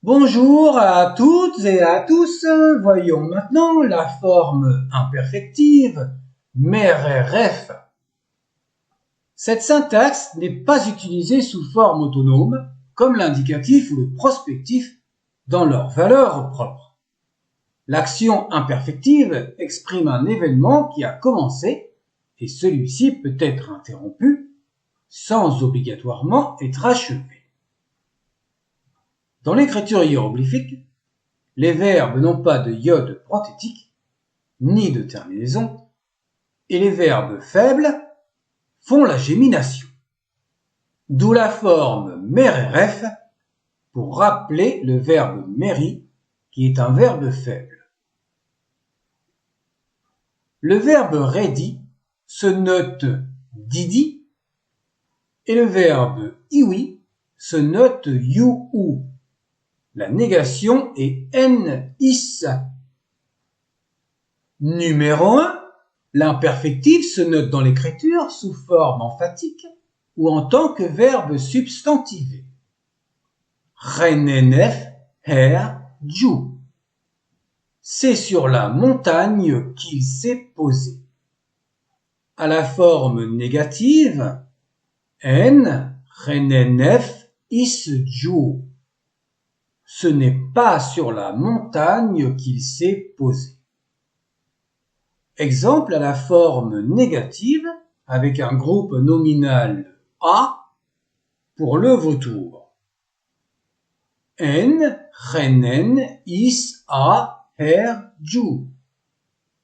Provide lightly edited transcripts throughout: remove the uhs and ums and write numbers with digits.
Bonjour à toutes et à tous, voyons maintenant la forme imperfective mereref. Cette syntaxe n'est pas utilisée sous forme autonome comme l'indicatif ou le prospectif dans leur valeur propre. L'action imperfective exprime un événement qui a commencé et celui-ci peut être interrompu sans obligatoirement être achevé. Dans l'écriture hiéroglyphique, les verbes n'ont pas de iode prothétique, ni de terminaison, et les verbes faibles font la gémination. D'où la forme mereref pour rappeler le verbe meri, qui est un verbe faible. Le verbe redi se note didi, et le verbe iwi se note you-ou. La négation est n-is. Numéro 1. L'imperfectif se note dans l'écriture sous forme emphatique ou en tant que verbe substantivé. Renenef her ju. C'est sur la montagne qu'il s'est posé. À la forme négative, en renenef is ju. Ce n'est pas sur la montagne qu'il s'est posé. Exemple à la forme négative avec un groupe nominal a pour le vautour. En renen is a her ju.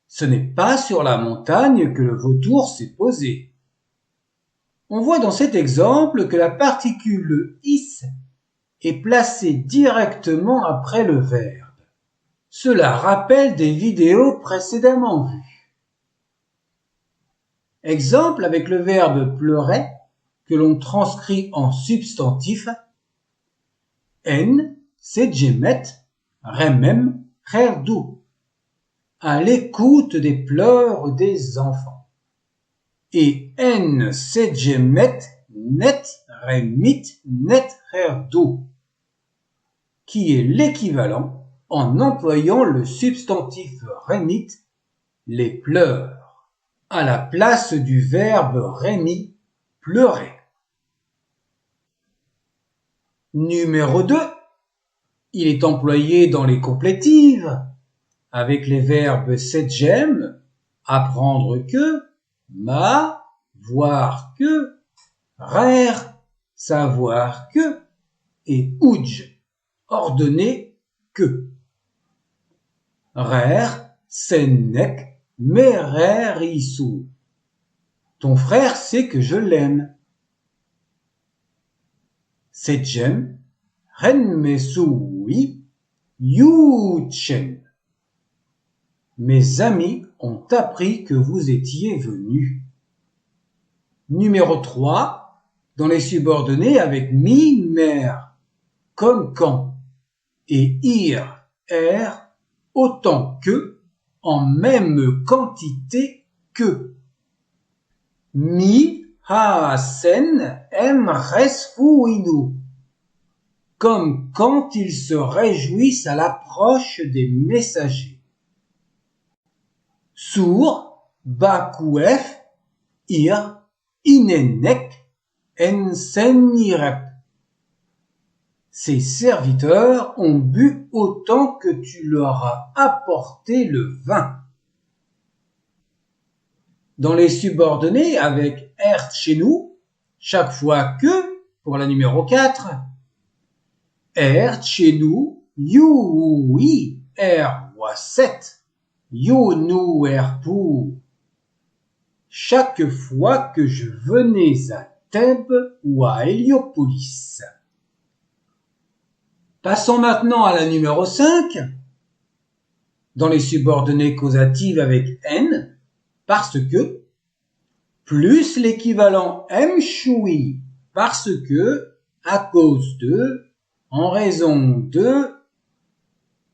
Ce n'est pas sur la montagne que le vautour s'est posé. On voit dans cet exemple que la particule is est placée directement après le verbe. Cela rappelle des vidéos précédemment vues. Exemple avec le verbe pleurer que l'on transcrit en substantif. En sejemet remem rerdu. À l'écoute des pleurs des enfants. Et en sejemet net remit net rerdu, qui est l'équivalent en employant le substantif remit, les pleurs, à la place du verbe remi, pleurer. Numéro 2. Il est employé dans les complétives, avec les verbes sedjem, apprendre que, ma, voir que, rare, savoir que, et uj, ordonner que. Rare, sennek, merer isu. Ton frère sait que je l'aime. Sedjem, renmesui, yuchen. Mes amis ont appris que vous étiez venus. Numéro 3. Dans les subordonnés avec mi, mer, comme quand, et ir, er, autant que, en même quantité que. Mi, ha, sen, em, resfuinu. Comme quand ils se réjouissent à l'approche des messagers. Sour, bakuef, ir, inenek, ensenirep. Ces serviteurs ont bu autant que tu leur as apporté le vin. Dans les subordonnés avec ert chez nous, chaque fois que, pour la numéro 4, ert chez nous, you, oui, er, wasset, you, nu, er, pou. Chaque fois que je venais à Thèbes ou à Héliopolis. Passons maintenant à la numéro 5. Dans les subordonnés causatives avec n, parce que, plus l'équivalent m-choui, parce que, à cause de, en raison de,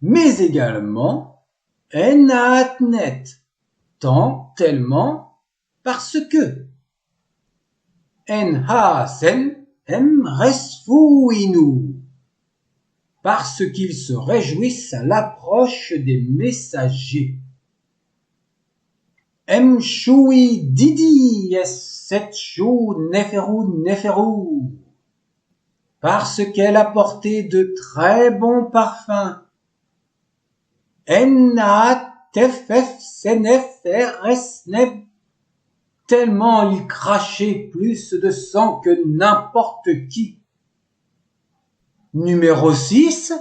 mais également en-at-net, tant, tellement, parce que. En-ha-sen, em-resfuinu. parce qu'ils se réjouissent à l'approche des messagers. Mchoui Didi Setchou Neferou Neferou, parce qu'elle apportait de très bons parfums. Enna Tefef Senef Eresneb, tellement il crachait plus de sang que n'importe qui. Numéro 6.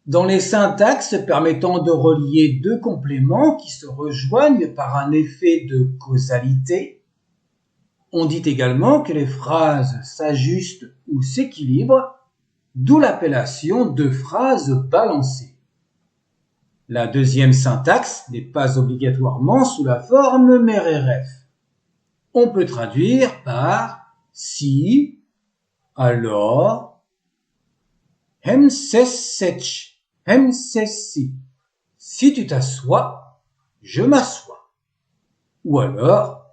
Dans les syntaxes permettant de relier deux compléments qui se rejoignent par un effet de causalité, on dit également que les phrases s'ajustent ou s'équilibrent, d'où l'appellation de phrase balancée. La deuxième syntaxe n'est pas obligatoirement sous la forme mer-ref. On peut traduire par si, alors, hemsessetch. Hemsessi, si tu t'assois, je m'assois. Ou alors,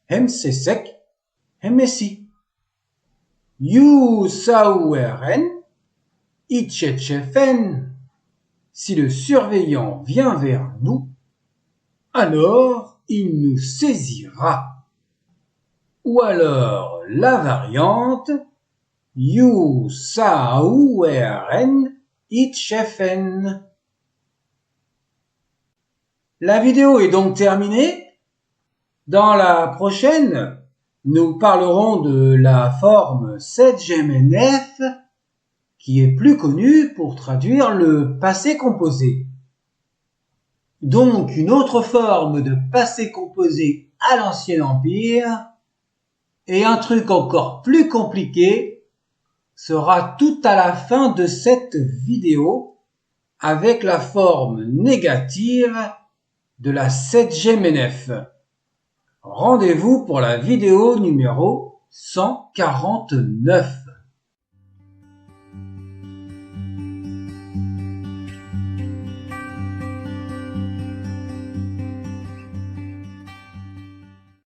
hemsesek, hemessi. You saueren, itchechefen, si le surveillant vient vers nous, alors il nous saisira. Ou alors la variante, you saueren, itchefen. La vidéo est donc terminée. Dans la prochaine, nous parlerons de la forme sedgemenef, qui est plus connue pour traduire le passé composé. Donc une autre forme de passé composé à l'Ancien Empire, et un truc encore plus compliqué sera tout à la fin de cette vidéo avec la forme négative de la sedgemenef. Rendez-vous pour la vidéo numéro 149.